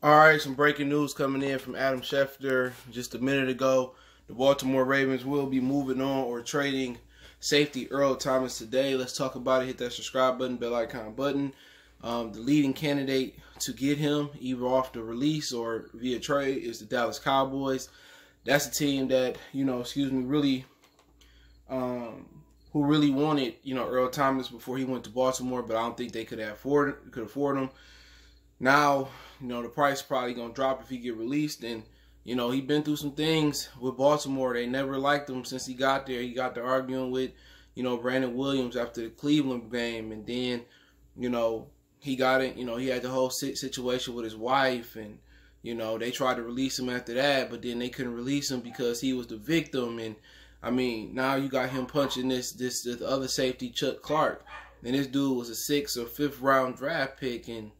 All right, some breaking news coming in from Adam Schefter just a minute ago. The Baltimore Ravens will be moving on or trading safety Earl Thomas today. Let's talk about it. Hit that subscribe button, bell icon button. The leading candidate to get him, either off the release or via trade, is the Dallas Cowboys. That's a team that, really, who really wanted, Earl Thomas before he went to Baltimore, but I don't think they could afford him. Now, the price probably going to drop if he get released. And, he been through some things with Baltimore. They never liked him since he got there. He got to arguing with, Brandon Williams after the Cleveland game. And then, he got it. He had the whole situation with his wife. And, they tried to release him after that. But then they couldn't release him because he was the victim. And, now you got him punching this other safety, Chuck Clark. And this dude was a 6th or 5th round draft pick. And,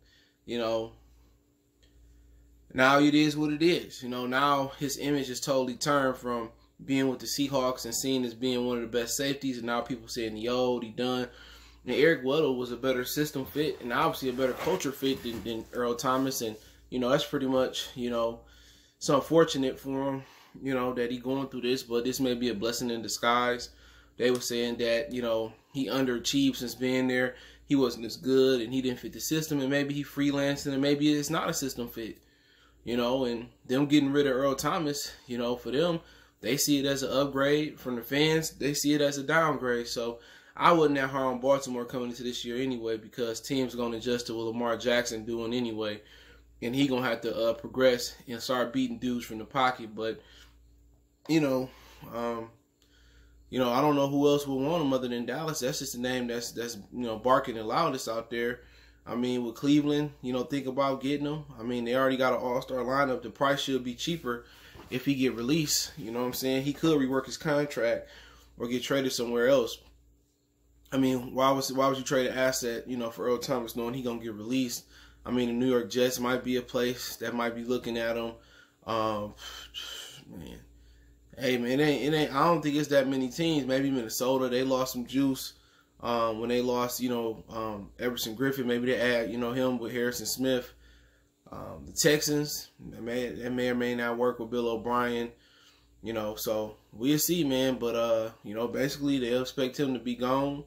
now it is what it is. Now his image is totally turned from being with the Seahawks and seen as being one of the best safeties, and now people saying he old, he done. And Eric Weddle was a better system fit and obviously a better culture fit than Earl Thomas, and that's pretty much it's unfortunate for him, that he going through this, but this may be a blessing in disguise. They were saying that he underachieved since being there. He wasn't as good and he didn't fit the system, and maybe he freelancing, and maybe it's not a system fit. And them getting rid of Earl Thomas, for them, they see it as an upgrade. From the fans, they see it as a downgrade. So I wasn't that hard on Baltimore coming into this year anyway, because teams are going to adjust to what Lamar Jackson doing anyway. And he going to have to progress and start beating dudes from the pocket. But, I don't know who else would want him other than Dallas. That's just a name that's barking the loudest out there. With Cleveland, think about getting him. They already got an all-star lineup. The price should be cheaper if he get released. You know what I'm saying? He could rework his contract or get traded somewhere else. Why would you trade an asset, for Earl Thomas knowing he gonna get released? The New York Jets might be a place that might be looking at him. Hey man, it ain't. I don't think it's that many teams. Maybe Minnesota. They lost some juice. When they lost, Everson Griffin, maybe they add, him with Harrison Smith. The Texans, that may or may not work with Bill O'Brien, so we'll see, man. But, basically they'll expect him to be gone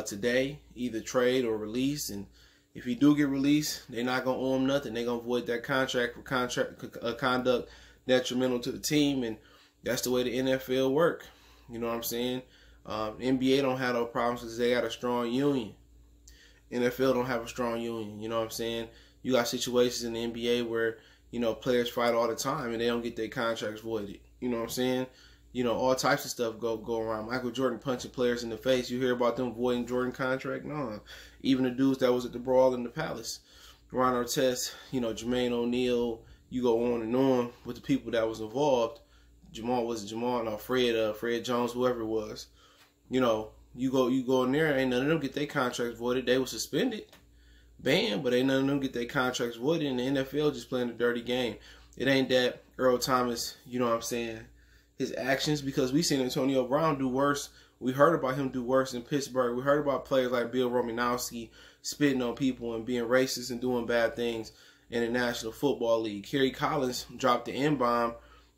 today, either trade or release. And if he do get released, they're not going to owe him nothing. They're going to void that contract for conduct detrimental to the team. And that's the way the NFL work. You know what I'm saying? NBA don't have no problems because they got a strong union. NFL don't have a strong union. You know what I'm saying? You got situations in the NBA where, players fight all the time and they don't get their contracts voided. You know what I'm saying? All types of stuff go around. Michael Jordan punching players in the face. You hear about them voiding Jordan contract? No. Even the dudes that was at the brawl in the Palace. Ron Artest, Jermaine O'Neal, you go on and on with the people that was involved. Fred Jones, whoever it was. You go in there, ain't none of them get their contracts voided. They were suspended, banned, but ain't none of them get their contracts voided. And the NFL just playing a dirty game. It ain't that Earl Thomas, his actions, because we seen Antonio Brown do worse. We heard about him do worse in Pittsburgh. We heard about players like Bill Romanowski spitting on people and being racist and doing bad things in the National Football League. Kerry Collins dropped the N-bomb,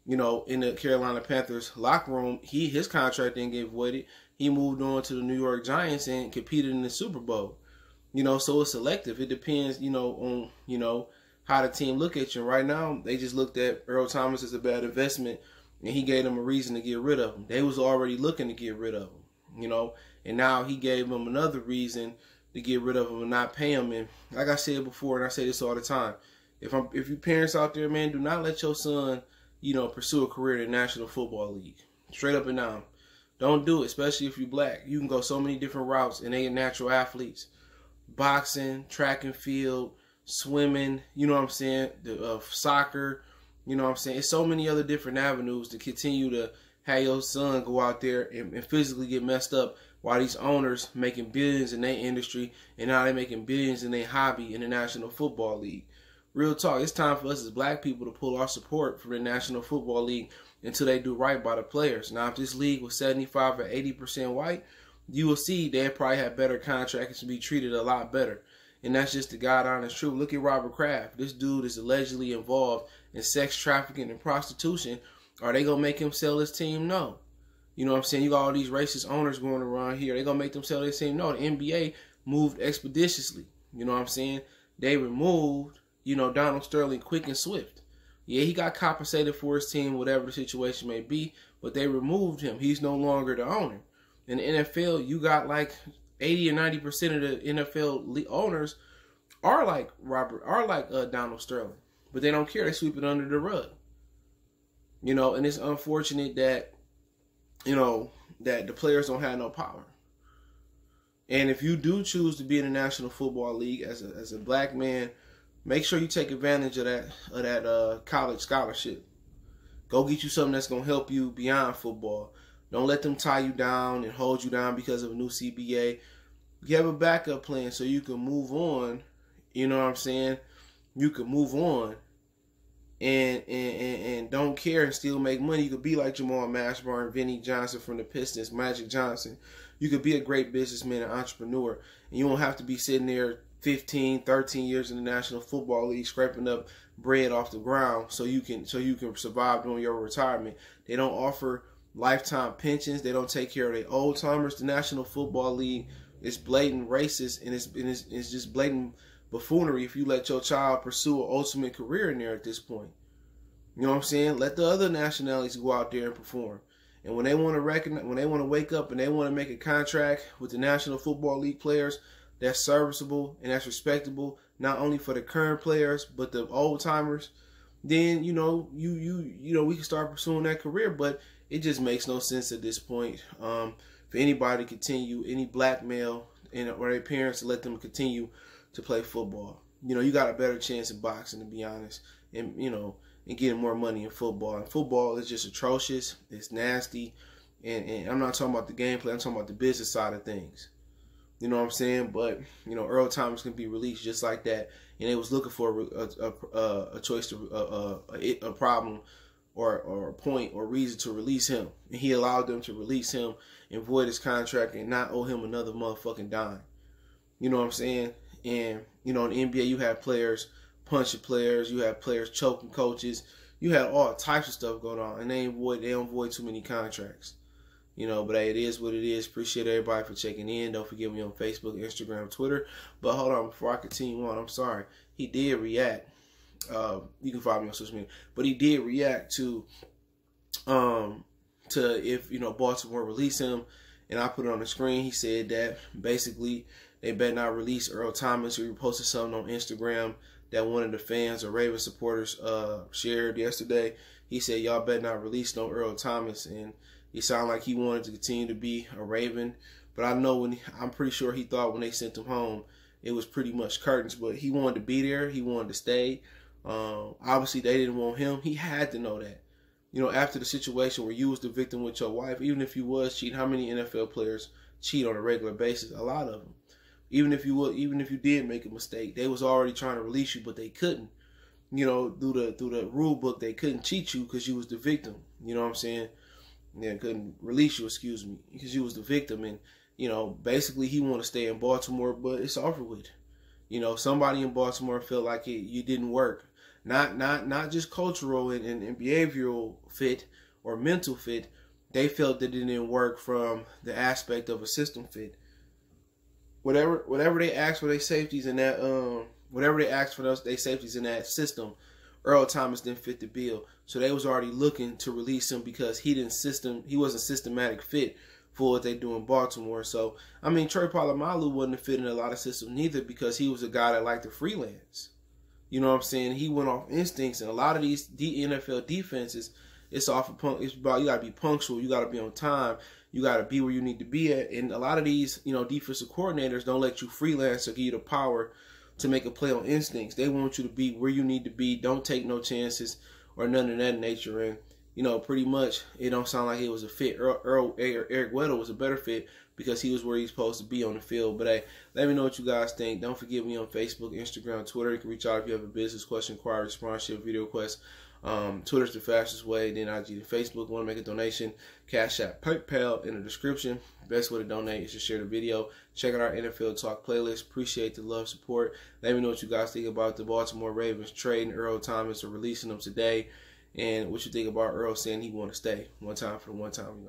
in the Carolina Panthers locker room. His contract didn't get voided. He moved on to the New York Giants and competed in the Super Bowl. So it's selective. It depends, on, how the team look at you. Right now, they just looked at Earl Thomas as a bad investment, and he gave them a reason to get rid of him. They was already looking to get rid of him, and now he gave them another reason to get rid of him and not pay him. And like I said before, and I say this all the time, if you parents out there, man, do not let your son, pursue a career in the National Football League. Straight up and down. Don't do it, especially if you're black. You can go so many different routes, and they are natural athletes. Boxing, track and field, swimming, soccer, It's so many other different avenues to continue to have your son go out there and physically get messed up while these owners making billions in their industry, and now they're making billions in their hobby in the National Football League. Real talk, it's time for us as black people to pull our support for the National Football League until they do right by the players. Now, if this league was 75 or 80% white, you will see they'd probably have better contracts and be treated a lot better. And that's just the God honest truth. Look at Robert Kraft. This dude is allegedly involved in sex trafficking and prostitution. Are they going to make him sell his team? No. You know what I'm saying? You got all these racist owners going around here. They going to make them sell their team? No. The NBA moved expeditiously. You know what I'm saying? They removed, Donald Sterling quick and swift. Yeah, he got compensated for his team, whatever the situation may be, but they removed him. He's no longer the owner. In the NFL, you got like 80 or 90% of the NFL owners are like Donald Sterling, but they don't care. They sweep it under the rug. And it's unfortunate that, that the players don't have no power. And if you do choose to be in the National Football League as a black man, make sure you take advantage of that college scholarship. Go get you something that's gonna help you beyond football. Don't let them tie you down and hold you down because of a new CBA. You have a backup plan so you can move on. You know what I'm saying? You can move on and don't care and still make money. You could be like Jamal Mashburn, Vinny Johnson from the Pistons, Magic Johnson. You could be a great businessman and entrepreneur, and you won't have to be sitting there 15, 13 years in the National Football League scraping up bread off the ground so you can survive during your retirement. They don't offer lifetime pensions. They don't take care of their old timers. The National Football League is blatant racist, and it's just blatant buffoonery if you let your child pursue an ultimate career in there at this point. You know what I'm saying? Let the other nationalities go out there and perform. And when they want to wake up and they want to make a contract with the National Football League players that's serviceable and that's respectable, not only for the current players but the old timers, then we can start pursuing that career. But it just makes no sense at this point for anybody to continue, any black male or their parents, to let them continue to play football. You got a better chance in boxing, to be honest, and getting more money in football. And football is just atrocious. It's nasty. And I'm not talking about the gameplay. I'm talking about the business side of things. You know what I'm saying? But, Earl Thomas can be released just like that. And they was looking for a choice to a problem or a point or reason to release him. And he allowed them to release him and void his contract and not owe him another motherfucking dime. You know what I'm saying? And, in the NBA, you have players punching players. You have players choking coaches. You have all types of stuff going on. And they don't void too many contracts. But hey, it is what it is. Appreciate everybody for checking in. Don't forget me on Facebook, Instagram, Twitter. But hold on, before I continue on, I'm sorry. He did react. You can follow me on social media. But he did react to if, Baltimore release him. And I put it on the screen. He said that basically they better not release Earl Thomas. He posted something on Instagram that one of the fans or Raven supporters shared yesterday. He said, y'all better not release no Earl Thomas. And he sounded like he wanted to continue to be a Raven. But I'm pretty sure he thought when they sent him home, it was pretty much curtains. But he wanted to be there. He wanted to stay. Obviously, they didn't want him. He had to know that. After the situation where you was the victim with your wife, even if you was cheating, how many NFL players cheat on a regular basis? A lot of them. Even if you did make a mistake, they was already trying to release you, but they couldn't. Through the rule book, they couldn't cheat you because you was the victim. You know what I'm saying? Yeah, couldn't release you, excuse me, because you was the victim. And, basically he want to stay in Baltimore, but it's over with. Somebody in Baltimore felt like you didn't work. Not just cultural and behavioral fit or mental fit. They felt that it didn't work from the aspect of a system fit. Whatever they asked for their safeties in that their safeties in that system, Earl Thomas didn't fit the bill. So they was already looking to release him because he wasn't systematic fit for what they do in Baltimore. So Troy Polamalu wasn't a fit in a lot of systems neither, because he was a guy that liked to freelance. You know what I'm saying? He went off instincts, and a lot of these NFL defenses, it's about you gotta be punctual, you gotta be on time, you gotta be where you need to be at. And a lot of these, defensive coordinators don't let you freelance or give you the power to make a play on instincts. They want you to be where you need to be. Don't take no chances or none of that nature. And pretty much it don't sound like it was a fit. Eric Weddle was a better fit because he was where he's supposed to be on the field. But hey, let me know what you guys think. Don't forget me on Facebook, Instagram, Twitter. You can reach out if you have a business question, inquiry, sponsorship, video request. Twitter's the fastest way. Then IG and Facebook. Want to make a donation? Cash App, PayPal in the description. Best way to donate is to share the video. Check out our NFL Talk playlist. Appreciate the love, support. Let me know what you guys think about the Baltimore Ravens trading Earl Thomas or releasing him today. And what you think about Earl saying he want to stay. One time for the one time,